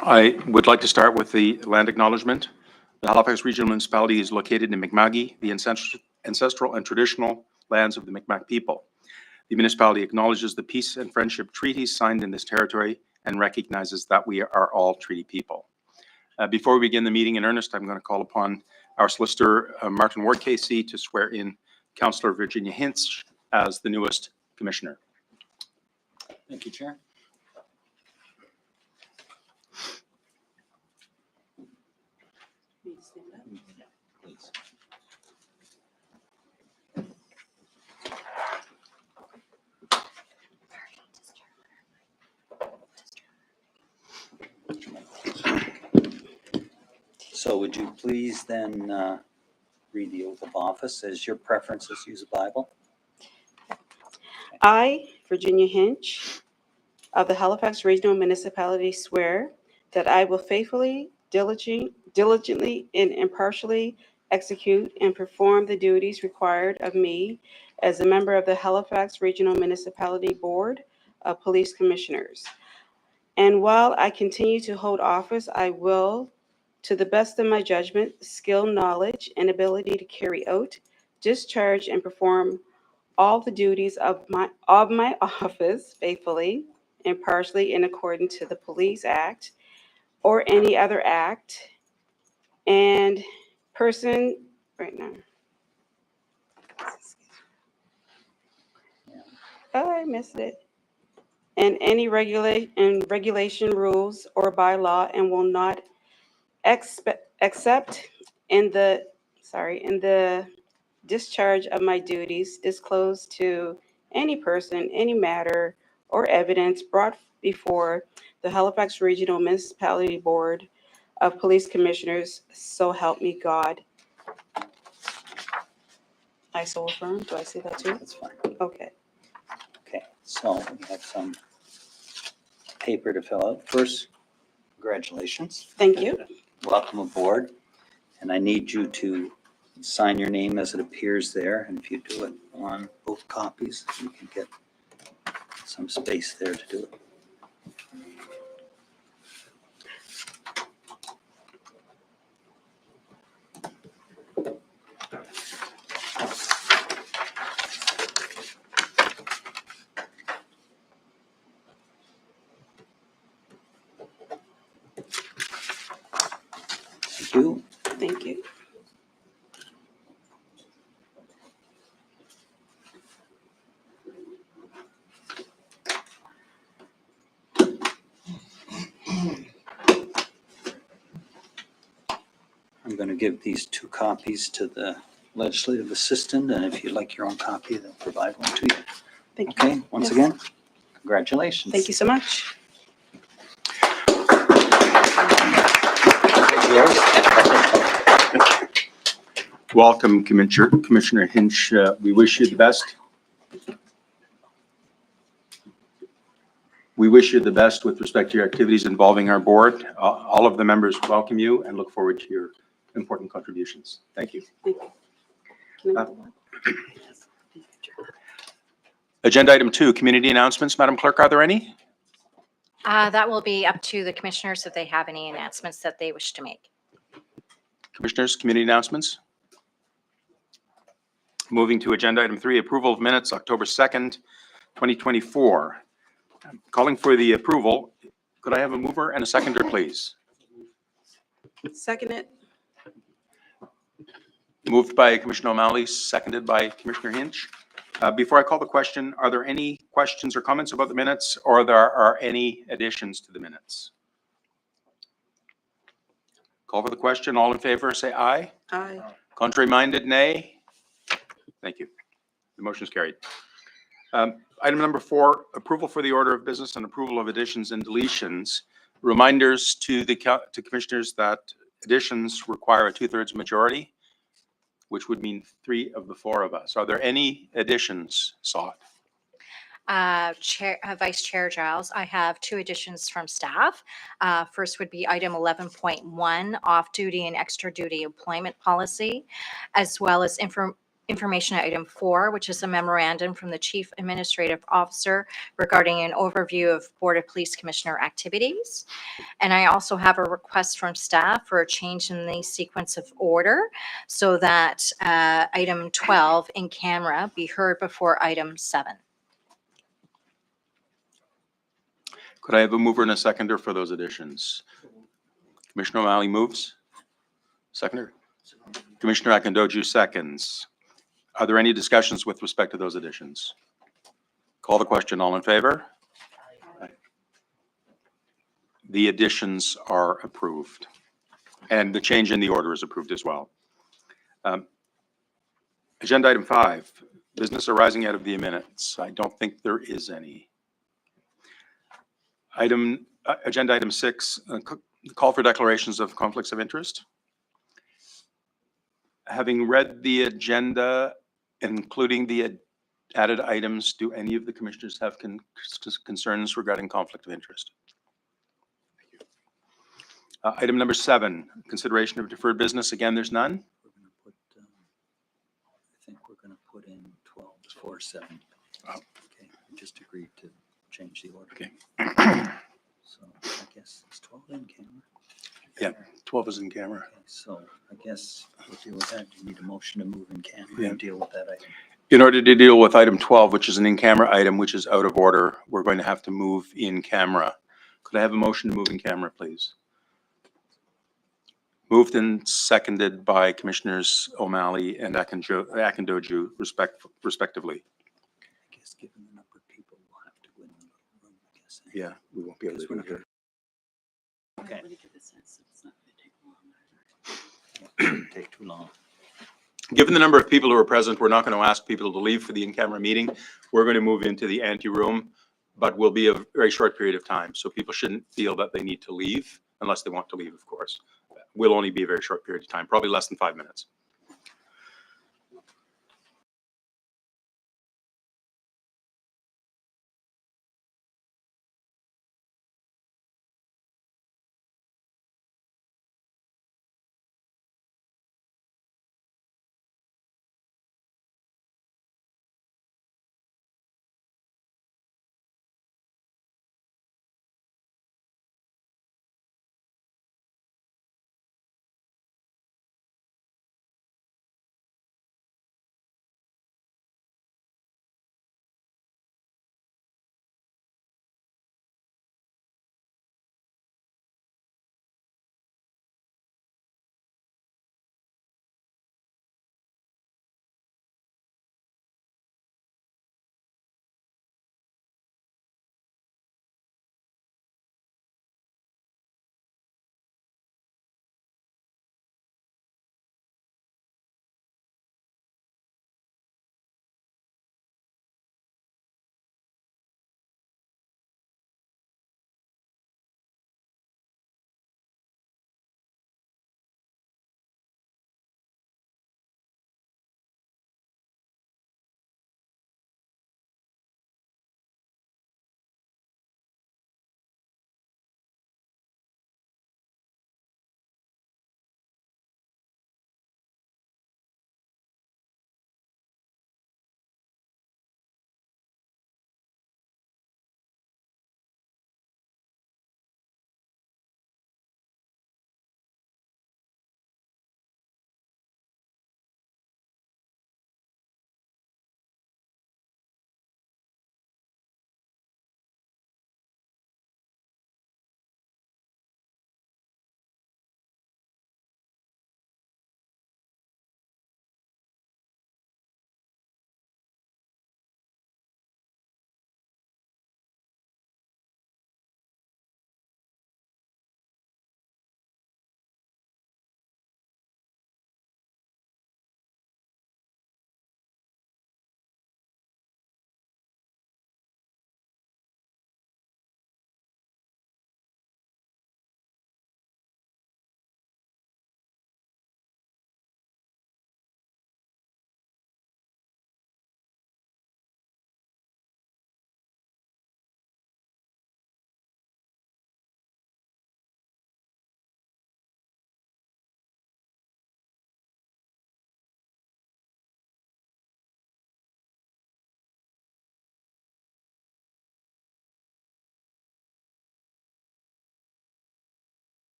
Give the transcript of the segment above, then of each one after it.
I would like to start with the land acknowledgement. The Halifax Regional Municipality is located in Mi'kma'ki, the ancestral and traditional lands of the Mi'kmaq people. The municipality acknowledges the peace and friendship treaties signed in this territory and recognizes that we are all treaty people. Before we begin the meeting in earnest, I'm going to call upon our solicitor, Martin Ward KC, to swear in Councillor Virginia Hinch as the newest commissioner. Thank you, Chair. Please. So would you please then read the oath of office? As your preferences, use a Bible. I, Virginia Hinch, of the Halifax Regional Municipality, swear that I will faithfully, diligently, and impartially execute and perform the duties required of me as a member of the Halifax Regional Municipality Board of Police Commissioners. And while I continue to hold office, I will, to the best of my judgment, skill, knowledge, and ability to carry out, discharge, and perform all the duties of my office faithfully, impartially, in accordance to the Police Act or any other act and person right now. Oh, I missed it. And any regulation, rules, or bylaw, and will not accept in the discharge of my duties disclose to any person, any matter, or evidence brought before the Halifax Regional Municipality Board of Police Commissioners, so help me God. I so affirm. Do I say that too? That's fine. Okay. Okay, so we have some paper to fill out. First, congratulations. Thank you. Welcome aboard. And I need you to sign your name as it appears there. And if you do it on both copies, you can get some space there to do it. Thank you. Thank you. I'm going to give these 2 copies to the legislative assistant, and if you'd like your own copy, they'll provide one to you. Thank you. Okay, once Yes. again, congratulations. Thank you so much. Welcome, Commissioner Hinch. We wish you the best. We wish you the best with respect to your activities involving our board. All of the members welcome you and look forward to your important contributions. Thank you. Thank you. Can I go? Agenda item 2, community announcements. Madam Clerk, are there any? That will be up to the commissioners if they have any announcements that they wish to make. Commissioners, community announcements? Moving to agenda item 3, approval of minutes, October 2nd, 2024. Calling for the approval. Could I have a mover and a seconder, please? Second it. Moved by Commissioner O'Malley, seconded by Commissioner Hinch. Before I call the question, are there any questions or comments about the minutes, or there are any additions to the minutes? Call for the question. All in favor, say aye. Aye. Contrary minded, nay. Thank you. The motion is carried. Item number 4, approval for the order of business and approval of additions and deletions. Reminders to commissioners that additions require a 2/3 majority, which would mean 3 of the 4 of us. Are there any additions sought? Vice Chair Giles, I have 2 additions from staff. First would be item 11.1, off-duty and extra-duty employment policy, as well as information item 4, which is a memorandum from the Chief Administrative Officer regarding an overview of Board of Police Commissioner activities. And I also have a request from staff for a change in the sequence of order so that item 12 in camera be heard before item 7. Could I have a mover and a seconder for those additions? Commissioner O'Malley moves. Seconder. Commissioner Akindoju seconds. Are there any discussions with respect to those additions? Call the question. All in favor? Aye. The additions are approved. And the change in the order is approved as well. Agenda item 5, business arising out of the minutes. I don't think there is any. Agenda item 6, call for declarations of conflicts of interest. Having read the agenda, including the added items, do any of the commissioners have concerns regarding conflict of interest? Item number 7, consideration of deferred business. Again, there's none. We're gonna put, I think we're gonna put in 12 before 7. Oh. Okay, we just agreed to change the order. Okay. So I guess it's 12 in camera. Yeah, 12 is in camera. Okay, so I guess we'll deal with that. You need a motion to move in camera Yeah. and deal with that item. In order to deal with item 12, which is an in-camera item, which is out of order, we're going to have to move in camera. Could I have a motion to move in camera, please? Moved and seconded by Commissioners O'Malley and Akindoju respectively. I guess given the number of people, we'll have to go in the room, I guess. Yeah, we won't be able to Because we're do not it. Okay. Shouldn't take too long. Given the number of people who are present, we're not going to ask people to leave for the in-camera meeting. We're going to move into the ante room, but will be a very short period of time. So people shouldn't feel that they need to leave unless they want to leave, of course. Will only be a very short period of time, probably less than 5 minutes.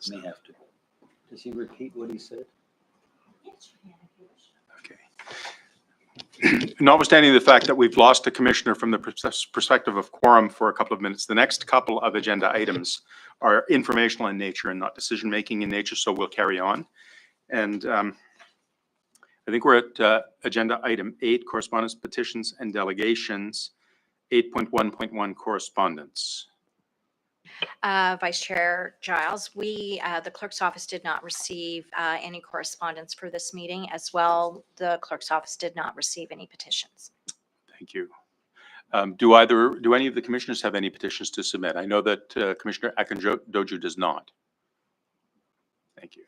May have to. Does he repeat what he said? Okay. Notwithstanding the fact that we've lost a commissioner from the perspective of quorum for a couple of minutes, the next couple of agenda items are informational in nature and not decision-making in nature, so we'll carry on. And I think we're at agenda item 8, correspondence, petitions, and delegations. 8.1.1, correspondence. Vice Chair Giles, the clerk's office did not receive any correspondence for this meeting. As well, the clerk's office did not receive any petitions. Thank you. Do any of the commissioners have any petitions to submit? I know that Commissioner Akindoju does not. Thank you.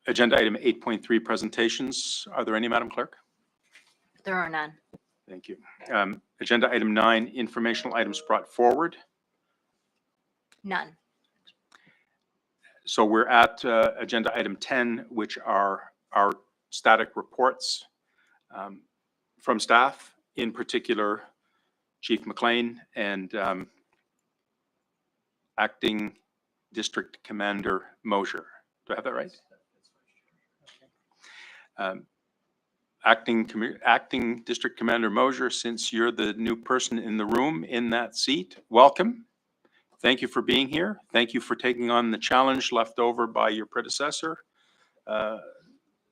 Agenda item 8.3, presentations. Are there any, Madam Clerk? There are none. Thank you. Agenda item 9, informational items brought forward. None. So we're at agenda item 10, which are our static reports from staff, in particular Chief McLean and Acting District Commander Mosier. Do I have that right? Acting District Commander Mosier, since you're the new person in the room in that seat, welcome. Thank you for being here. Thank you for taking on the challenge left over by your predecessor,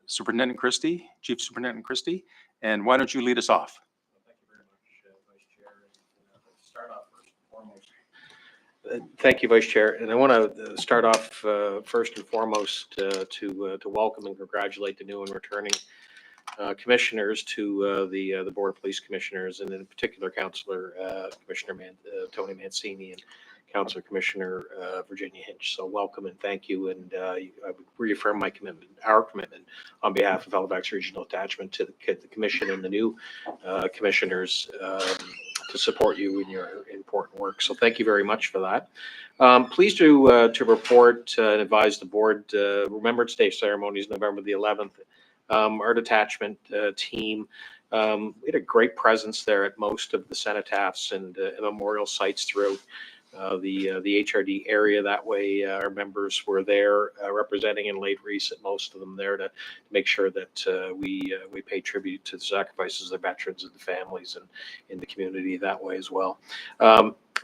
Superintendent Christie, Chief Superintendent Christie. And why don't you lead us off? Thank you very much, Vice Chair. And start off first and foremost. Thank you, Vice Chair. And I want to start off first and foremost to welcome and congratulate the new and returning commissioners to the Board of Police Commissioners, and in particular, Councillor Commissioner Tony Mancini and Councillor Commissioner Virginia Hinch. So welcome and thank you. And I would reaffirm my commitment, our commitment, on behalf of Halifax Regional Attachment to the Commission and the new commissioners to support you in your important work. So thank you very much for that. Pleased to report and advise the board. Remembrance Day ceremony is November the 11th. Our detachment team, we had a great presence there at most of the cenotaphs and memorial sites throughout the HRD area. That way, our members were there representing and laid wreaths at most of them there to make sure that we pay tribute to the sacrifices of the veterans and the families and in the community that way as well.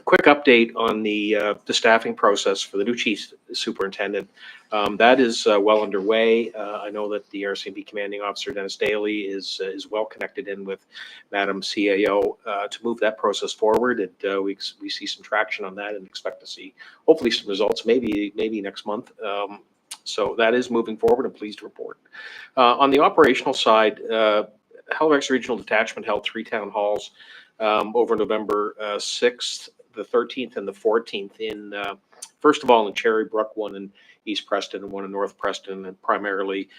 Quick update on the staffing process for the new chief superintendent. That is well underway. I know that the RCMP commanding officer, Dennis Daly, is well connected in with Madam CAO to move that process forward. And we see some traction on that and expect to see hopefully some results maybe next month. So that is moving forward. I'm pleased to report. On the operational side, Halifax Regional Detachment held 3 town halls over November 6th, the 13th, and the 14th in, first of all, in Cherry Brook, one in East Preston and one in North Preston, and primarily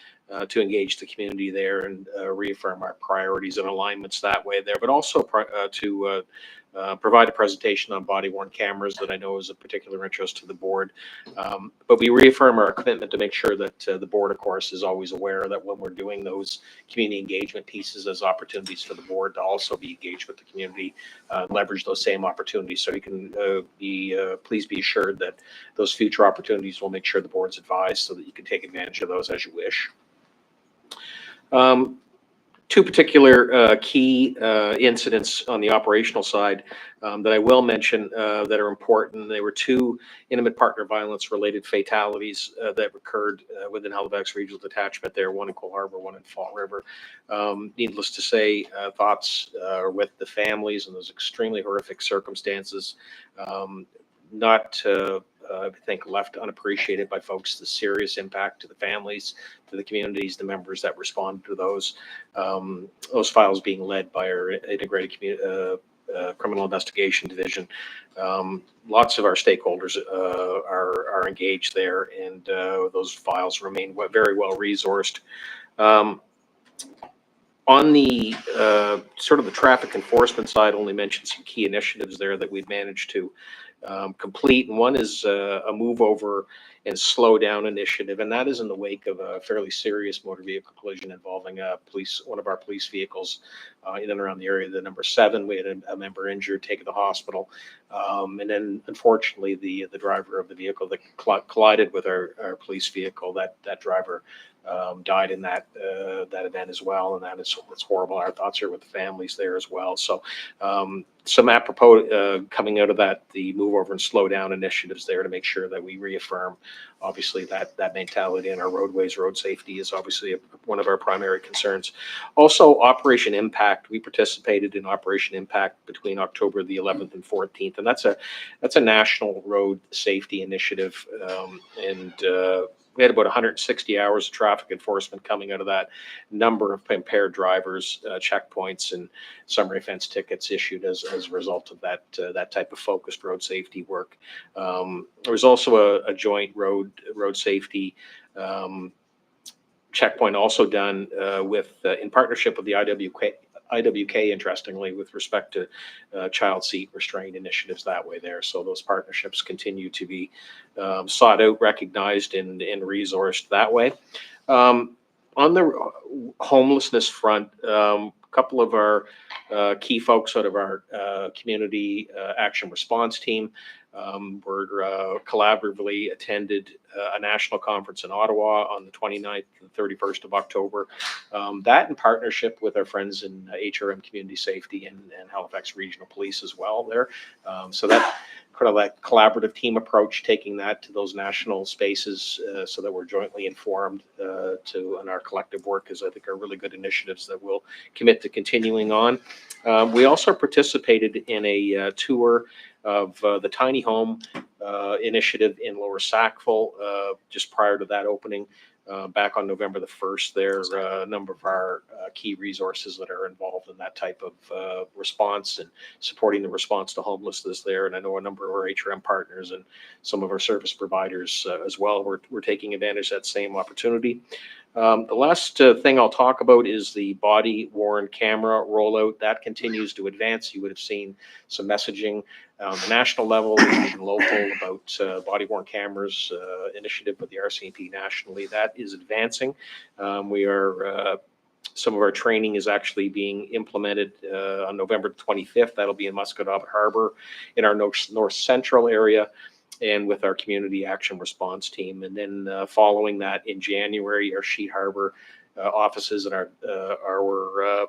to engage the community there and reaffirm our priorities and alignments that way there, but also to provide a presentation on body-worn cameras that I know is of particular interest to the board. But we reaffirm our commitment to make sure that the board, of course, is always aware that when we're doing those community engagement pieces as opportunities for the board to also be engaged with the community, leverage those same opportunities. So you can please be assured that those future opportunities will make sure the board's advised so that you can take advantage of those as you wish. 2 particular key incidents on the operational side that I will mention that are important. They were 2 intimate partner violence related fatalities that occurred within Halifax Regional Detachment there, one in Cole Harbour, one in Fall River. Needless to say, thoughts are with the families in those extremely horrific circumstances. Not I think left unappreciated by folks, the serious impact to the families, to the communities, the members that responded to those files being led by our integrated criminal investigation division. Lots of our stakeholders are engaged there, and those files remain very well resourced. On the sort of the traffic enforcement side, only mentioned some key initiatives there that we've managed to complete. And one is a move over and Slow Down initiative. And that is in the wake of a fairly serious motor vehicle collision involving one of our police vehicles in and around the area. The number 7, we had a member injured, taken to the hospital. And then unfortunately, the driver of the vehicle that collided with our police vehicle, that driver died in that event as well, and that's horrible. Our thoughts are with the families there as well. So some apropos coming out of that, the Move Over and Slow Down initiatives there to make sure that we reaffirm, obviously, that mentality in our roadways. Road safety is obviously one of our primary concerns. Also, Operation Impact. We participated in Operation Impact between October the 11th and 14th, and that's a national road safety initiative, and we had about 160 hours of traffic enforcement coming out of that, number of impaired drivers, checkpoints, and summary offense tickets issued as a result of that type of focused road safety work. There was also a joint road safety checkpoint also done in partnership with the IWK, interestingly, with respect to child seat restraint initiatives that way there. So those partnerships continue to be sought out, recognized, and resourced that way. On the homelessness front, a couple of our key folks out of our community action response team were collaboratively attended a national conference in Ottawa on the 29th and 31st of October. That in partnership with our friends in HRM Community Safety and Halifax Regional Police as well there. So that kind of that collaborative team approach, taking that to those national spaces so that we're jointly informed and our collective work is, I think, are really good initiatives that we'll commit to continuing on. We also participated in a tour of the Tiny Home initiative in Lower Sackville just prior to that opening back on November the 1st. There are a number of our key resources that are involved in that type of response and supporting the response to homelessness there. And I know a number of our HRM partners and some of our service providers as well were taking advantage of that same opportunity. The last thing I'll talk about is the body-worn camera rollout. That continues to advance. You would have seen some messaging on the national level and local about body-worn cameras initiative with the RCMP nationally. That is advancing. Some of our training is actually being implemented on November 25th. That'll be in Musquodoboit Harbor in our north central area, and with our community action response team. And then following that in January, our Sheet Harbor offices and our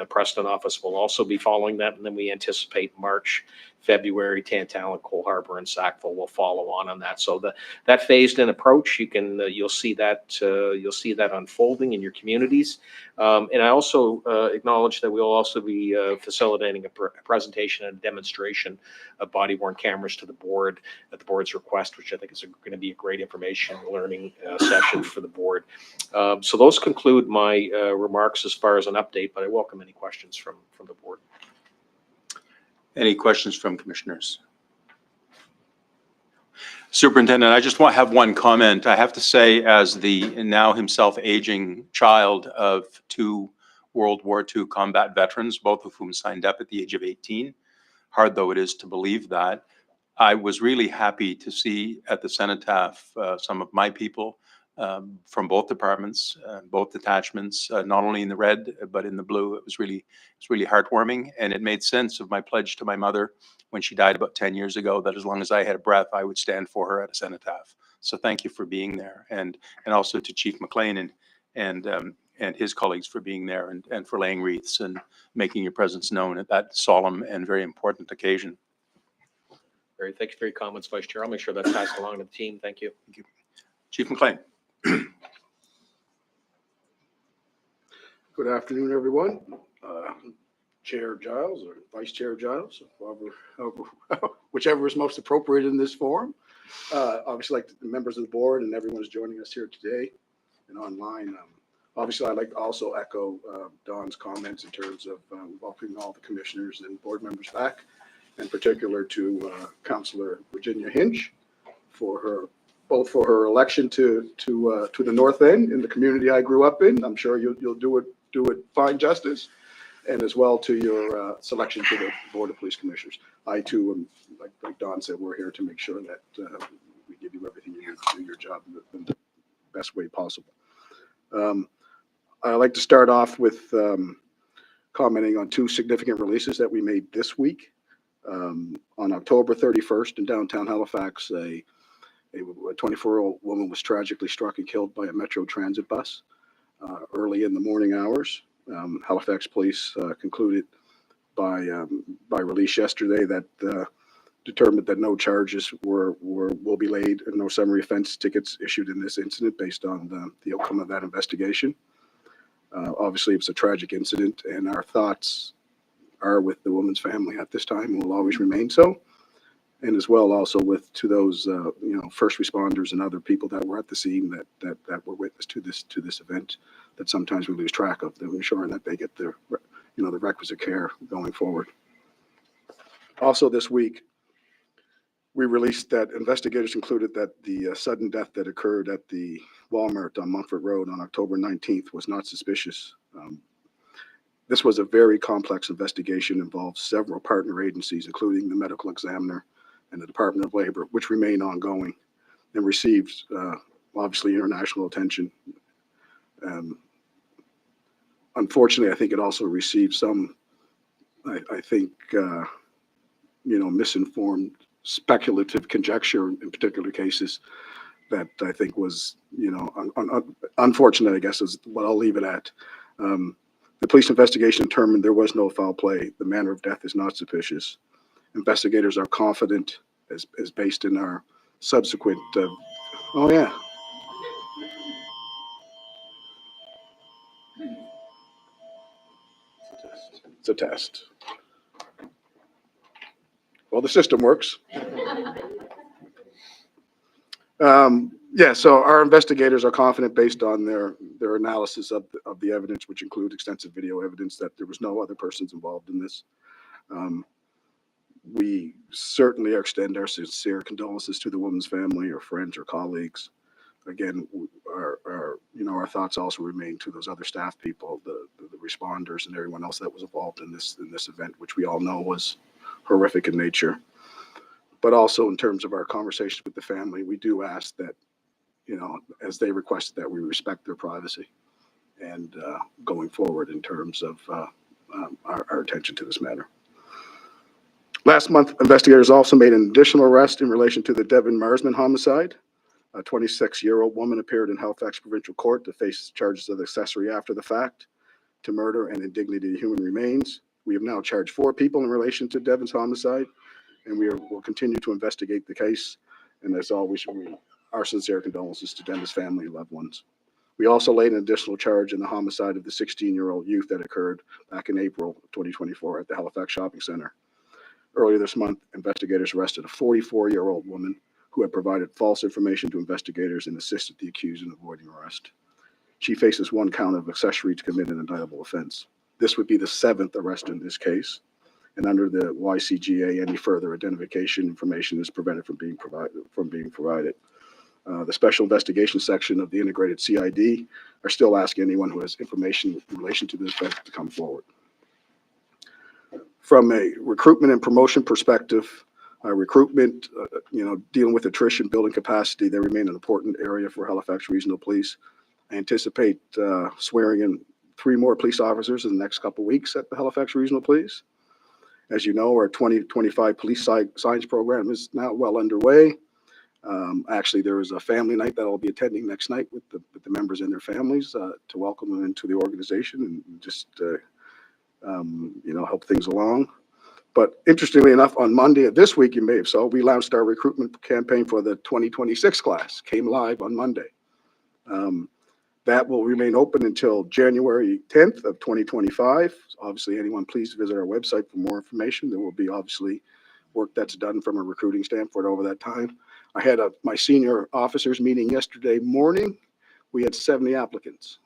Preston office will also be following that. And then we anticipate March, February, Tantallon, Cole Harbor, and Sackville will follow on that. So that phased-in approach, you'll see that unfolding in your communities. And I also acknowledge that we'll also be facilitating a presentation and a demonstration of body-worn cameras to the board at the board's request, which I think is going to be a great information learning session for the board. So those conclude my remarks as far as an update, but I welcome any questions from the board. Any questions from commissioners? Superintendent, I just want to have one comment. I have to say, as the now himself aging child of 2 World War II combat veterans, both of whom signed up at the age of 18, hard though it is to believe that, I was really happy to see at the cenotaph some of my people from both departments, both detachments, not only in the red, but in the blue. It was really heartwarming, and it made sense of my pledge to my mother when she died about 10 years ago, that as long as I had a breath, I would stand for her at a cenotaph. So thank you for being there, and also to Chief McLean and his colleagues for being there and for laying wreaths and making your presence known at that solemn and very important occasion. Great. Thank you for your comments, Vice Chair. I'll make sure that's passed along to the team. Thank you. Thank you. Chief McLean. Good afternoon, everyone. Chair Giles or Vice Chair Giles, whichever is most appropriate in this forum. Obviously, like the members of the board and everyone who's joining us here today and online. Obviously, I'd like to also echo Don's comments in terms of welcoming all the commissioners and board members back, in particular to Councillor Virginia Hinch for her election to the North End in the community I grew up in. I'm sure you'll do it fine justice, and as well to your selection to the Board of Police Commissioners. I too am, like Don said, we're here to make sure that we give you everything you need to do your job in the best way possible. I'd like to start off with commenting on two significant releases that we made this week. On October 31st in downtown Halifax, a 24-year-old woman was tragically struck and killed by a Metro Transit bus early in the morning hours. Halifax police concluded by release yesterday that determined that no charges will be laid and no summary offense tickets issued in this incident based on the outcome of that investigation. Obviously, it was a tragic incident, and our thoughts are with the woman's family at this time and will always remain so. And as well, also to those first responders and other people that were at the scene that were witness to this event, that sometimes we lose track of them, ensuring that they get the requisite care going forward. Also this week, we released that investigators concluded that the sudden death that occurred at the Walmart on Montfort Road on October 19th was not suspicious. This was a very complex investigation, involved several partner agencies, including the medical examiner and the Department of Labor, which remain ongoing and received, obviously, international attention. Unfortunately, I think it also received some, misinformed, speculative conjecture in particular cases that I think was, unfortunate, I guess, is what I'll leave it at. The police investigation determined there was no foul play. The manner of death is not suspicious. Investigators are confident, as based in our subsequent, it's a test. Well, the system works. So our investigators are confident based on their analysis of the evidence, which includes extensive video evidence, that there was no other persons involved in this. We certainly extend our sincere condolences to the woman's family or friends or colleagues. Again, our thoughts also remain to those other staff people, the responders, and everyone else that was involved in this event, which we all know was horrific in nature. But also in terms of our conversations with the family, we do ask that, as they requested, that we respect their privacy and going forward in terms of our attention to this matter. Last month, investigators also made an additional arrest in relation to the Devin Marsman homicide. A 26-year-old woman appeared in Halifax Provincial Court to face charges of accessory after the fact to murder and indignity to human remains. We have now charged 4 people in relation to Devin's homicide, and will continue to investigate the case. And as always, our sincere condolences to Devin's family and loved ones. We also laid an additional charge in the homicide of the 16-year-old youth that occurred back in April of 2024 at the Halifax Shopping Center. Earlier this month, investigators arrested a 44-year-old woman who had provided false information to investigators and assisted the accused in avoiding arrest. She faces 1 count of accessory to commit an indictable offense. This would be the 7th arrest in this case. And under the YCGA, any further identification information is prevented from being provided. The Special Investigation Section of the Integrated CID are still asking anyone who has information in relation to this event to come forward. From a recruitment and promotion perspective, recruitment, dealing with attrition, building capacity, they remain an important area for Halifax Regional Police. I anticipate swearing in 3 more police officers in the next couple of weeks at the Halifax Regional Police. As you know, our 2025 police science program is now well underway. Actually, there is a family night that I'll be attending next night with the members and their families to welcome them into the organization and just help things along. But interestingly enough, on Monday of this week, you may have saw, we launched our recruitment campaign for the 2026 class, came live on Monday. That will remain open until January 10th of 2025. Obviously, anyone, please visit our website for more information. There will be obviously work that's done from a recruiting standpoint over that time. I had my senior officers meeting yesterday morning. We had 70 applicants.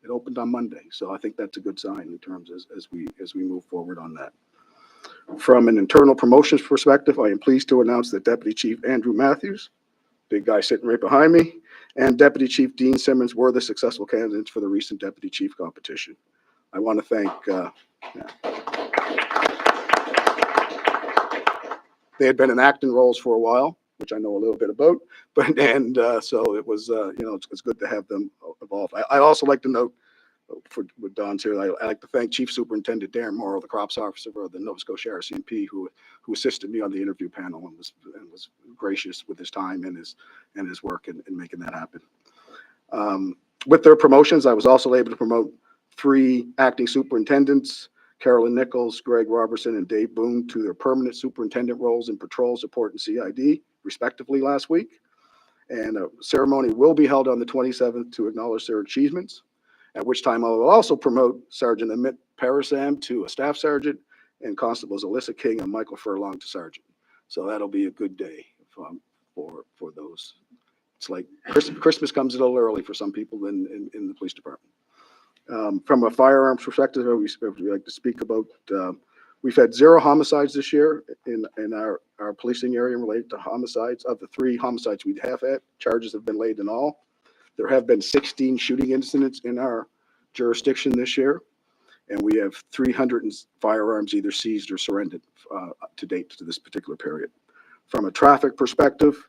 It opened on Monday, so I think that's a good sign in terms as we move forward on that. From an internal promotions perspective, I am pleased to announce that Deputy Chief Andrew Matthews, big guy sitting right behind me, and Deputy Chief Dean Simmons were the successful candidates for the recent Deputy Chief competition. I want to thank, they had been in acting roles for a while, which I know a little bit about. But so it was, it's good to have them evolve. I also like to note, for with Don's here, I like to thank Chief Superintendent Darren Morrow, the crops officer of the Nova Scotia RCMP, who assisted me on the interview panel and was gracious with his time and his work in making that happen. With their promotions, I was also able to promote 3 acting superintendents, Carolyn Nichols, Greg Robertson, and Dave Boone, to their permanent superintendent roles in patrol support and CID, respectively, last week. And a ceremony will be held on the 27th to acknowledge their achievements, at which time I will also promote Sergeant Amit Parasam to a staff sergeant and Constables Alyssa King and Michael Furlong to sergeant. So that'll be a good day for those. It's like Christmas comes a little early for some people in the police department. From a firearms perspective, we like to speak about, we've had 0 homicides this year in our policing area related to homicides. Of the 3 homicides we have had, charges have been laid in all. There have been 16 shooting incidents in our jurisdiction this year, and we have 300 firearms either seized or surrendered to date to this particular period. From a traffic perspective,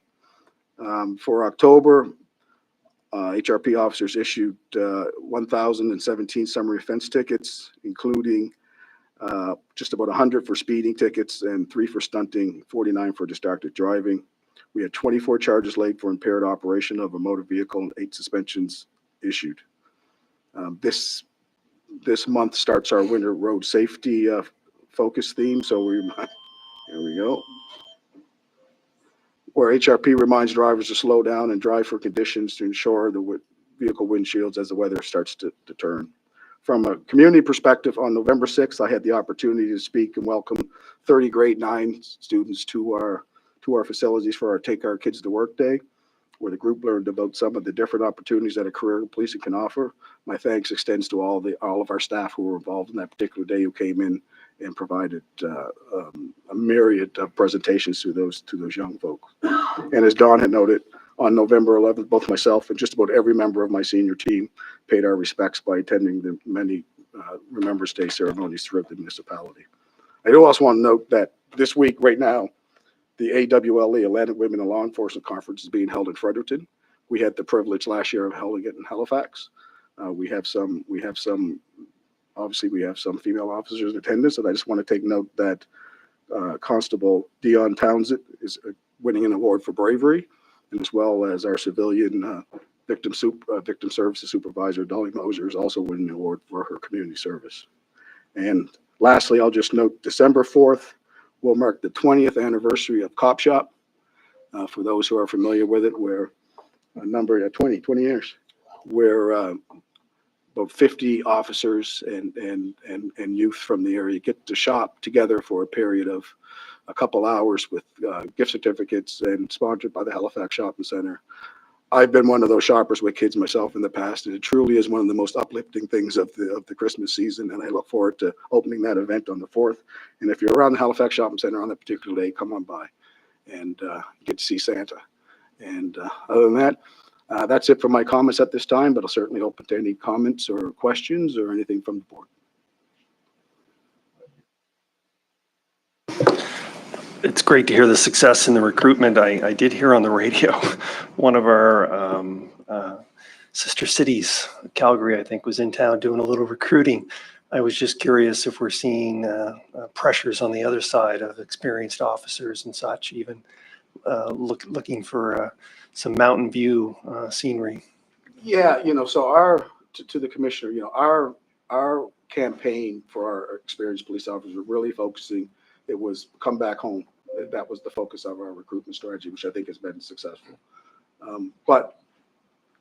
for October, HRP officers issued 1,017 summary offense tickets, including just about 100 for speeding tickets and 3 for stunting, 49 for distracted driving. We had 24 charges laid for impaired operation of a motor vehicle and 8 suspensions issued. This month starts our winter road safety focus theme. So here we go. Where HRP reminds drivers to slow down and drive for conditions to ensure the vehicle windshields as the weather starts to turn. From a community perspective, on November 6th, I had the opportunity to speak and welcome 30 grade 9 students to our facilities for our Take Our Kids to Work Day, where the group learned about some of the different opportunities that a career in policing can offer. My thanks extends to all of our staff who were involved in that particular day, who came in and provided a myriad of presentations to those young folks. And as Don had noted, on November 11th, both myself and just about every member of my senior team paid our respects by attending the many Remembrance Day ceremonies throughout the municipality. I do also want to note that this week, right now, the AWLE, Atlantic Women in Law Enforcement Conference, is being held in Fredericton. We had the privilege last year of holding it in Halifax. We have some female officers in attendance, and I just want to take note that Constable Dion Townsend is winning an award for bravery, and as well as our civilian victim services supervisor, Dolly Moser, is also winning an award for her community service. And lastly, I'll just note December 4th will mark the 20th anniversary of Cop Shop. For those who are familiar with it, where a number of 20 years, where about 50 officers and youth from the area get to shop together for a period of a couple hours with gift certificates, and sponsored by the Halifax Shopping Center. I've been one of those shoppers with kids myself in the past, and it truly is one of the most uplifting things of the Christmas season. And I look forward to opening that event on the 4th. And if you're around the Halifax Shopping Center on that particular day, come on by and get to see Santa. And other than that, that's it for my comments at this time, but I'll certainly open to any comments or questions or anything from the board. It's great to hear the success in the recruitment. I did hear on the radio, one of our sister cities, Calgary, I think, was in town doing a little recruiting. I was just curious if we're seeing pressures on the other side of experienced officers and such, even looking for some mountain view scenery. Yeah, so to the commissioner, our campaign for our experienced police officers were really focusing. It was come back home. That was the focus of our recruitment strategy, which I think has been successful. But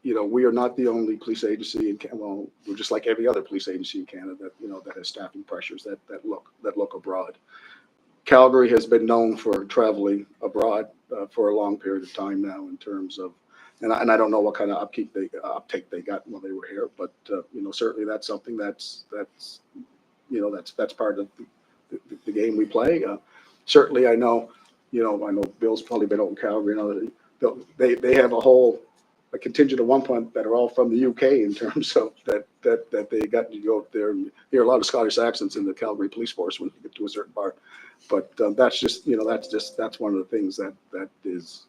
we are not the only police agency in Canada. Well, we're just like every other police agency in Canada that that has staffing pressures that look abroad. Calgary has been known for traveling abroad for a long period of time now, in terms of, and I don't know what kind of uptake they got when they were here, but certainly that's something that's part of the game we play. Certainly, I know Bill's probably been out in Calgary. They have a contingent of 1 point that are all from the UK, in terms of that they got to go up there and hear a lot of Scottish accents in the Calgary police force when you get to a certain part. But that's just that's one of the things that is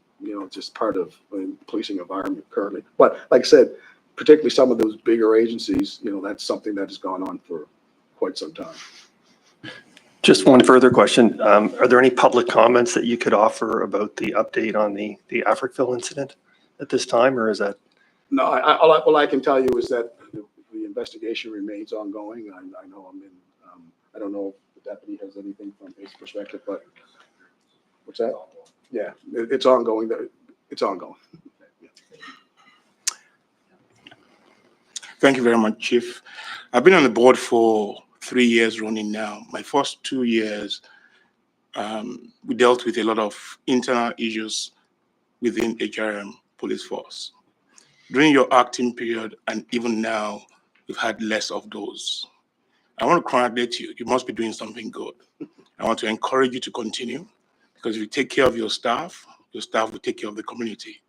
just part of the policing environment currently. But like I said, particularly some of those bigger agencies, that's something that has gone on for quite some time. Just one further question. Are there any public comments that you could offer about the update on the Africville incident at this time, or is that? No, all I can tell you is that the investigation remains ongoing. I know I don't know if the deputy has anything from his perspective, but what's that? Yeah, it's ongoing. It's ongoing. Thank you very much, Chief. I've been on the board for 3 years running now. My first 2 years, we dealt with a lot of internal issues within HRM police force. During your acting period and even now, we've had less of those. I want to congratulate you. You must be doing something good. I want to encourage you to continue, because if you take care of your staff will take care of the community.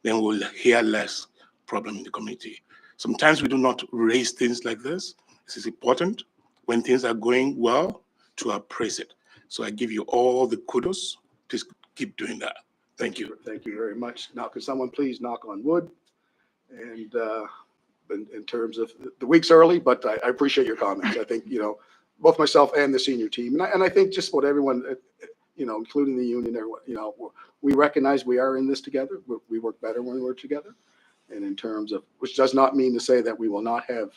Then we'll hear less problem in the community. Sometimes we do not raise things like this. This is important when things are going well to appraise it. So I give you all the kudos. Please keep doing that. Thank you. Thank you very much. Now, could someone please knock on wood? And in terms of the week's early, but I appreciate your comments. I think, both myself and the senior team, and I think just what everyone, including the union, we recognize we are in this together. We work better when we're together. And in terms of, which does not mean to say that we will not have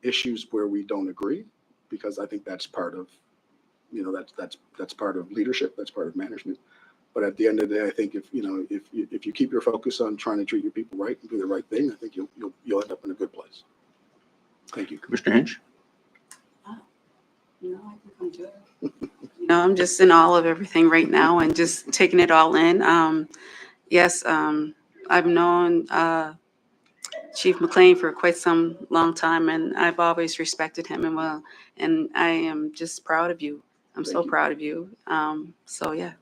issues where we don't agree, because I think that's part of, that's part of leadership, that's part of management. But at the end of the day, I think if you keep your focus on trying to treat your people right and do the right thing, I think you'll end up in a good place. Thank you. Commissioner Hinch? I think I'm good. I'm just in awe of everything right now and just taking it all in. Yes, I've known Chief McLean for quite some long time, and I've always respected him and I am just proud of you. I'm so proud of you. So yeah,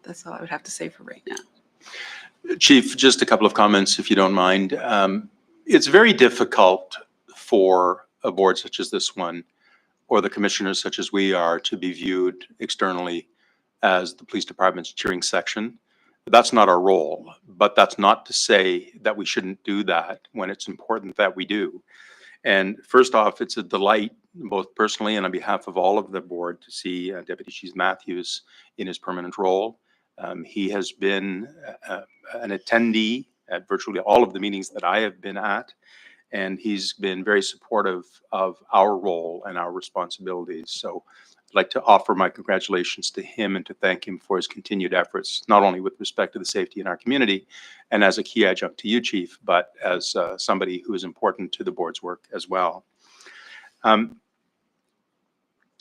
that's all I would have to say for right now. Chief, just a couple of comments, if you don't mind. It's very difficult for a board such as this one, or the commissioners such as we are, to be viewed externally as the police department's cheering section. That's not our role, but that's not to say that we shouldn't do that when it's important that we do. And first off, it's a delight, both personally and on behalf of all of the board, to see Deputy Chief Matthews in his permanent role. He has been an attendee at virtually all of the meetings that I have been at, and he's been very supportive of our role and our responsibilities. So I'd like to offer my congratulations to him and to thank him for his continued efforts, not only with respect to the safety in our community and as a key adjunct to you, Chief, but as somebody who is important to the board's work as well.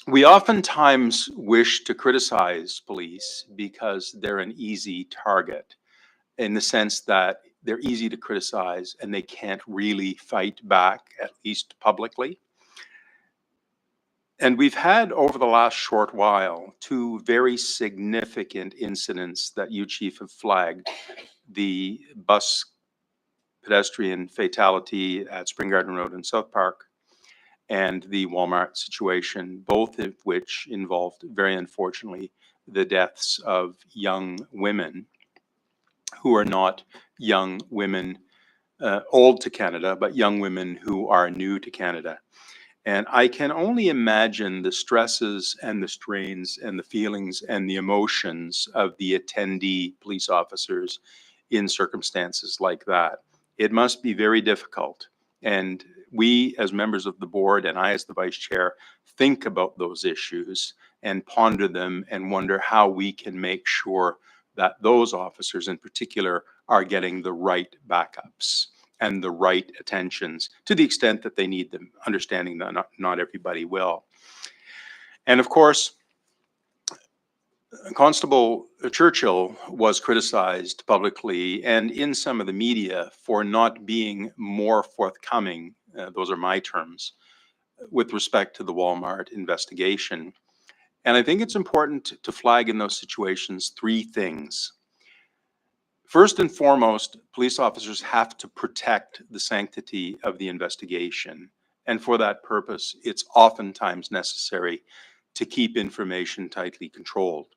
We oftentimes wish to criticize police because they're an easy target, in the sense that they're easy to criticize and they can't really fight back, at least publicly. And we've had, over the last short while, two very significant incidents that you, Chief, have flagged. The bus pedestrian fatality at Spring Garden Road in South Park, and the Walmart situation, both of which involved, very unfortunately, the deaths of young women who are not young women old to Canada, but young women who are new to Canada. And I can only imagine the stresses and the strains and the feelings and the emotions of the attendee police officers in circumstances like that. It must be very difficult. And we, as members of the board, and I as the vice chair, think about those issues and ponder them and wonder how we can make sure that those officers in particular are getting the right backups and the right attentions to the extent that they need them, understanding that not everybody will. And of course, Constable Churchill was criticized publicly and in some of the media for not being more forthcoming, those are my terms, with respect to the Walmart investigation. And I think it's important to flag in those situations three things. First and foremost, police officers have to protect the sanctity of the investigation. And for that purpose, it's oftentimes necessary to keep information tightly controlled.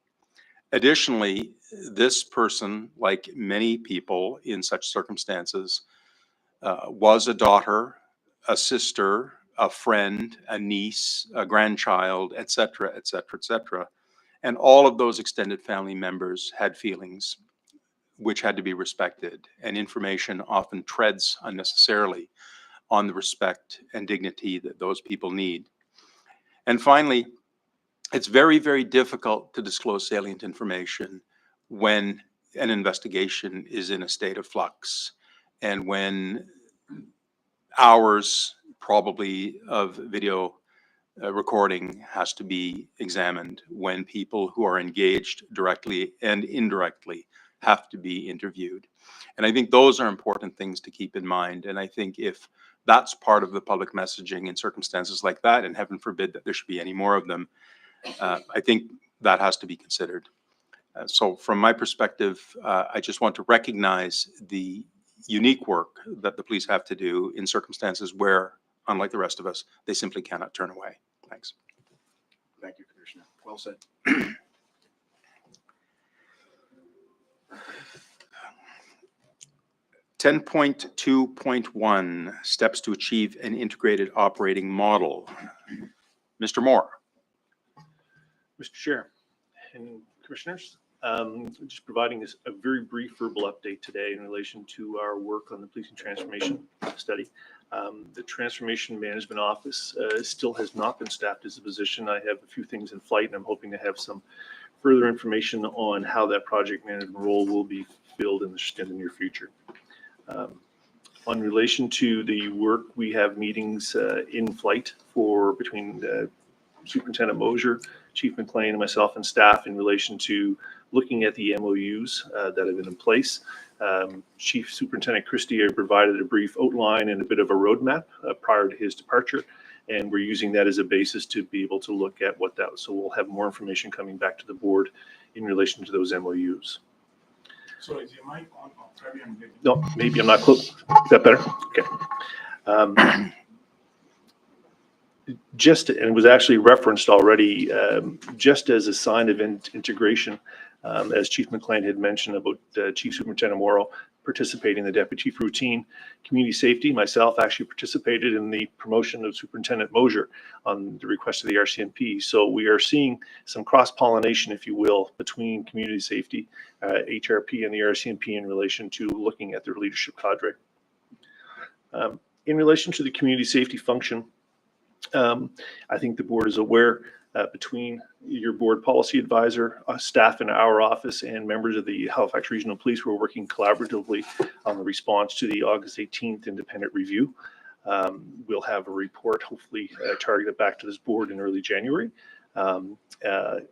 Additionally, this person, like many people in such circumstances, was a daughter, a sister, a friend, a niece, a grandchild, et cetera, et cetera, et cetera. And all of those extended family members had feelings which had to be respected, and information often treads unnecessarily on the respect and dignity that those people need. And finally, it's very, very difficult to disclose salient information when an investigation is in a state of flux and when hours probably of video recording has to be examined, when people who are engaged directly and indirectly have to be interviewed. And I think those are important things to keep in mind. And I think if that's part of the public messaging in circumstances like that, and heaven forbid that there should be any more of them, I think that has to be considered. So from my perspective, I just want to recognize the unique work that the police have to do in circumstances where, unlike the rest of us, they simply cannot turn away. Thanks. Thank you, Commissioner. Well said. 10.2.1, steps to achieve an integrated operating model. Mr. Moore. Mr. Chair and Commissioners, just providing us a very brief verbal update today in relation to our work on the policing transformation study. The Transformation Management Office still has not been staffed as a position. I have a few things in flight, and I'm hoping to have some further information on how that project management role will be filled in the near future. On relation to the work, we have meetings in flight for between Superintendent Mosier, Chief McLean, and myself and staff in relation to looking at the MOUs that have been in place. Chief Superintendent Christie provided a brief outline and a bit of a roadmap prior to his departure, and we're using that as a basis to be able to look at what that was. So we'll have more information coming back to the board in relation to those MOUs. So is your mic on? No, maybe I'm not close. Is that better? Okay. Just, and it was actually referenced already, just as a sign of integration, as Chief McLean had mentioned about Chief Superintendent Morrow participating in the deputy chief routine, community safety, myself actually participated in the promotion of Superintendent Mosier on the request of the RCMP. So we are seeing some cross-pollination, if you will, between community safety, HRP, and the RCMP in relation to looking at their leadership cadre. In relation to the community safety function, I think the board is aware between your board policy advisor, staff in our office, and members of the Halifax Regional Police, we're working collaboratively on the response to the August 18th independent review. We'll have a report, hopefully targeted back to this board in early January. So I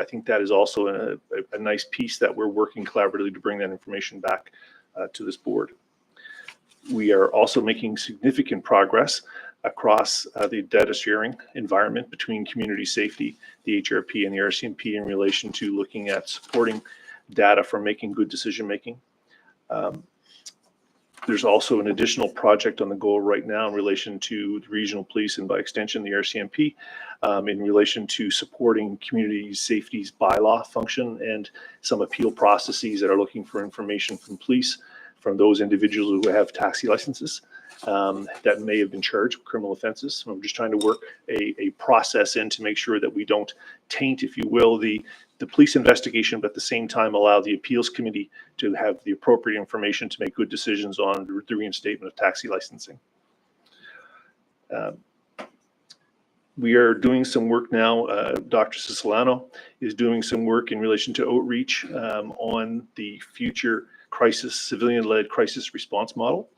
think that is also a nice piece that we're working collaboratively to bring that information back to this board. We are also making significant progress across the data sharing environment between community safety, the HRP, and the RCMP in relation to looking at supporting data for making good decision making. There's also an additional project on the go right now in relation to the regional police and by extension the RCMP in relation to supporting community safety's bylaw function and some appeal processes that are looking for information from police, from those individuals who have taxi licenses that may have been charged with criminal offenses. We're just trying to work a process in to make sure that we don't taint, if you will, the police investigation, but at the same time allow the appeals committee to have the appropriate information to make good decisions on the reinstatement of taxi licensing. We are doing some work now. Dr. Siciliano is doing some work in relation to outreach on the future civilian-led crisis response model.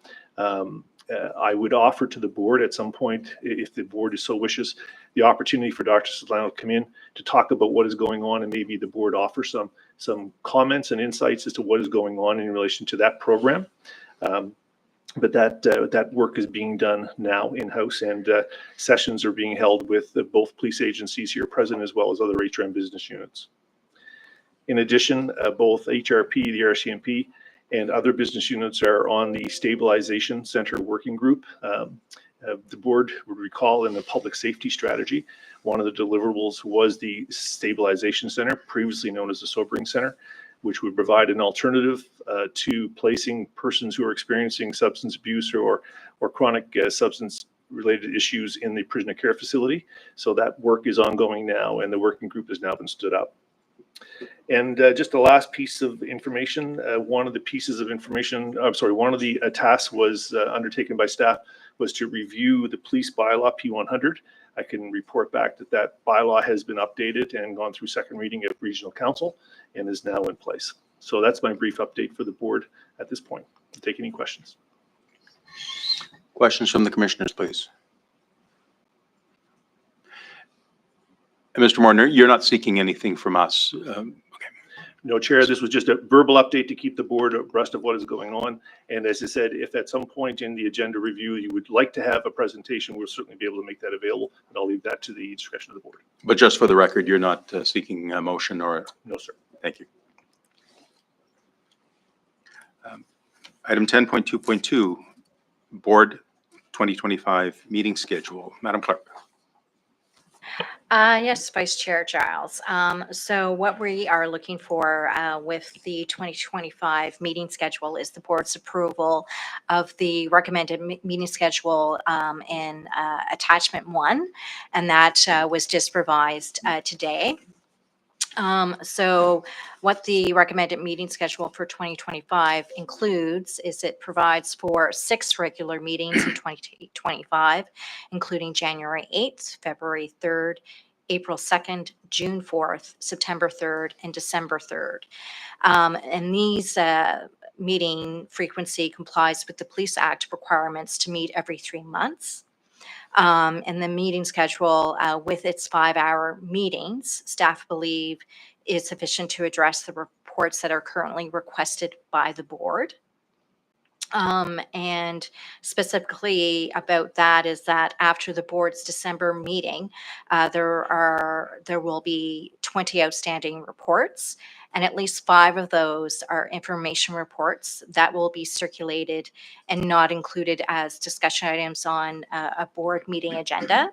I would offer to the board at some point, if the board is so wishes, the opportunity for Dr. Siciliano to come in to talk about what is going on, and maybe the board offer some comments and insights as to what is going on in relation to that program. But that work is being done now in-house, and sessions are being held with both police agencies here present as well as other HRM business units. In addition, both HRP, the RCMP, and other business units are on the Stabilization Center Working Group. The board would recall in the public safety strategy, one of the deliverables was the Stabilization Center, previously known as the Sobering Center, which would provide an alternative to placing persons who are experiencing substance abuse or chronic substance-related issues in the prisoner care facility. So that work is ongoing now, and the working group has now been stood up. And just the last piece of information, one of the tasks was undertaken by staff was to review the police bylaw P100. I can report back that that bylaw has been updated and gone through second reading at Regional Council and is now in place. So that's my brief update for the board at this point. I'll take any questions. Questions from the commissioners, please. And Mr. Morner, you're not seeking anything from us. No, Chair, this was just a verbal update to keep the board abreast of what is going on. And as I said, if at some point in the agenda review you would like to have a presentation, we'll certainly be able to make that available, and I'll leave that to the discretion of the board. But just for the record, you're not seeking a motion or? No, sir. Thank you. Item 10.2.2, Board 2025 meeting schedule. Madam Clerk. Yes, Vice Chair Giles. So what we are looking for with the 2025 meeting schedule is the board's approval of the recommended meeting schedule in attachment 1, and that was just revised today. So what the recommended meeting schedule for 2025 includes is it provides for 6 regular meetings in 2025, including January 8th, February 3rd, April 2nd, June 4th, September 3rd, and December 3rd. And these meeting frequency complies with the Police Act requirements to meet every 3 months. And the meeting schedule with its 5-hour meetings, staff believe is sufficient to address the reports that are currently requested by the board. And specifically about that is that after the board's December meeting, there will be 20 outstanding reports, and at least 5 of those are information reports that will be circulated and not included as discussion items on a board meeting agenda.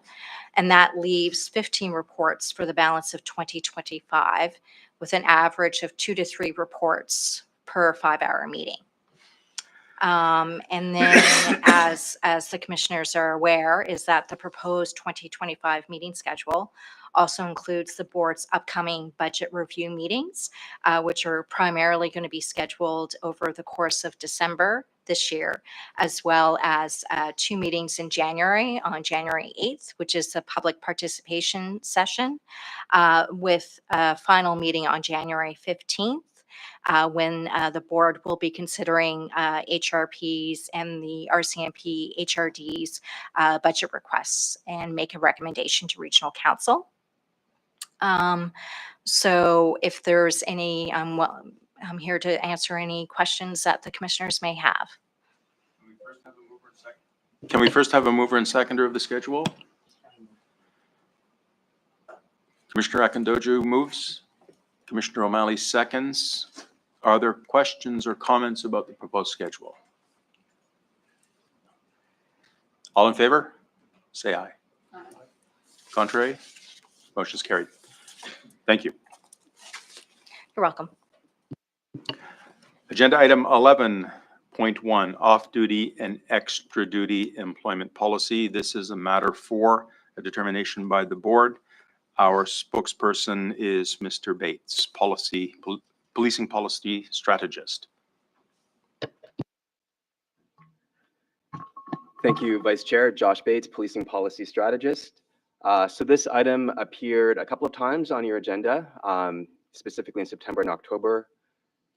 And that leaves 15 reports for the balance of 2025, with an average of 2 to 3 reports per 5-hour meeting. And then as the commissioners are aware, is that the proposed 2025 meeting schedule also includes the board's upcoming budget review meetings, which are primarily going to be scheduled over the course of December this year, as well as 2 meetings in January, on January 8th, which is the public participation session, with a final meeting on January 15th. When the board will be considering HRPs and the RCMP HRD's budget requests and make a recommendation to Regional Council. So if there's any, I'm here to answer any questions that the commissioners may have. Can we first have a mover and seconder of the schedule? Commissioner Akindoju moves. Commissioner O'Malley seconds. Are there questions or comments about the proposed schedule? All in favor? Say aye. Aye. Contrary? Motion's carried. Thank you. You're welcome. Agenda item 11.1, off-duty and extra-duty employment policy. This is a matter for a determination by the board. Our spokesperson is Mr. Bates, policing policy strategist. Thank you, Vice Chair. Josh Bates, policing policy strategist. So this item appeared a couple of times on your agenda, specifically in September and October.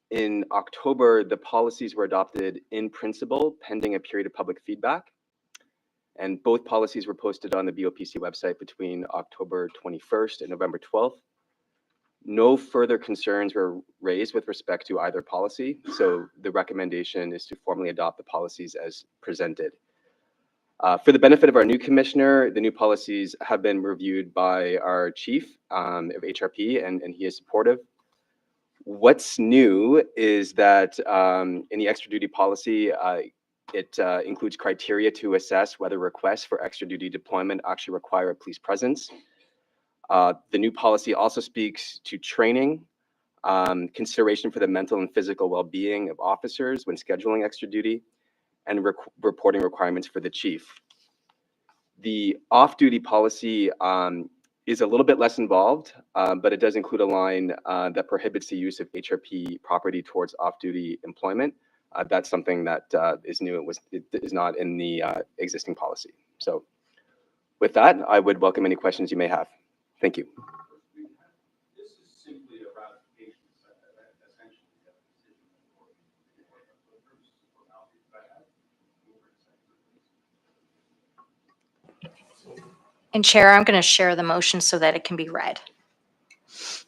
In October, the policies were adopted in principle, pending a period of public feedback. And both policies were posted on the BOPC website between October 21st and November 12th. No further concerns were raised with respect to either policy, so the recommendation is to formally adopt the policies as presented. For the benefit of our new commissioner, the new policies have been reviewed by our chief of HRP, and he is supportive. What's new is that in the extra duty policy, it includes criteria to assess whether requests for extra duty deployment actually require a police presence. The new policy also speaks to training, consideration for the mental and physical well-being of officers when scheduling extra duty, and reporting requirements for the chief. The off-duty policy is a little bit less involved, but it does include a line that prohibits the use of HRP property towards off-duty employment. That's something that is new. It is not in the existing policy. So with that, I would welcome any questions you may have. Thank you. This is simply a ratification, essentially. And Chair, I'm going to share the motion so that it can be read. So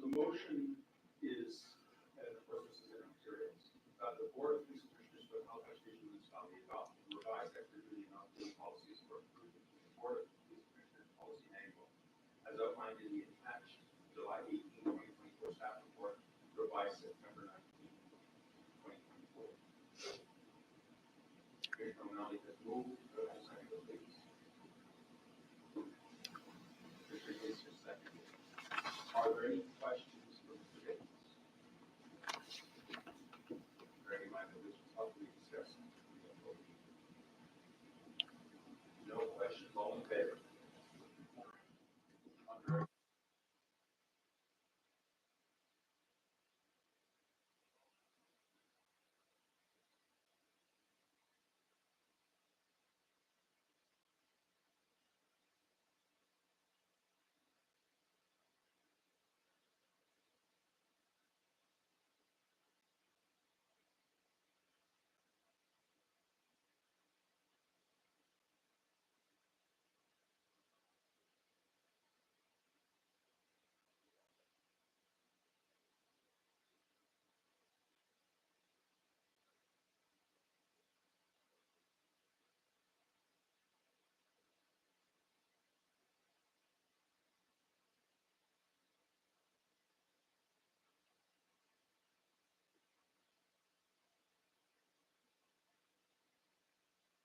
the motion is, and of course this is in materials, the Board of Police Commissioners of Halifax Regional Municipality adopt revised extra duty and off-duty policies for the Board of Police Commissioners Policy Manual, as outlined in the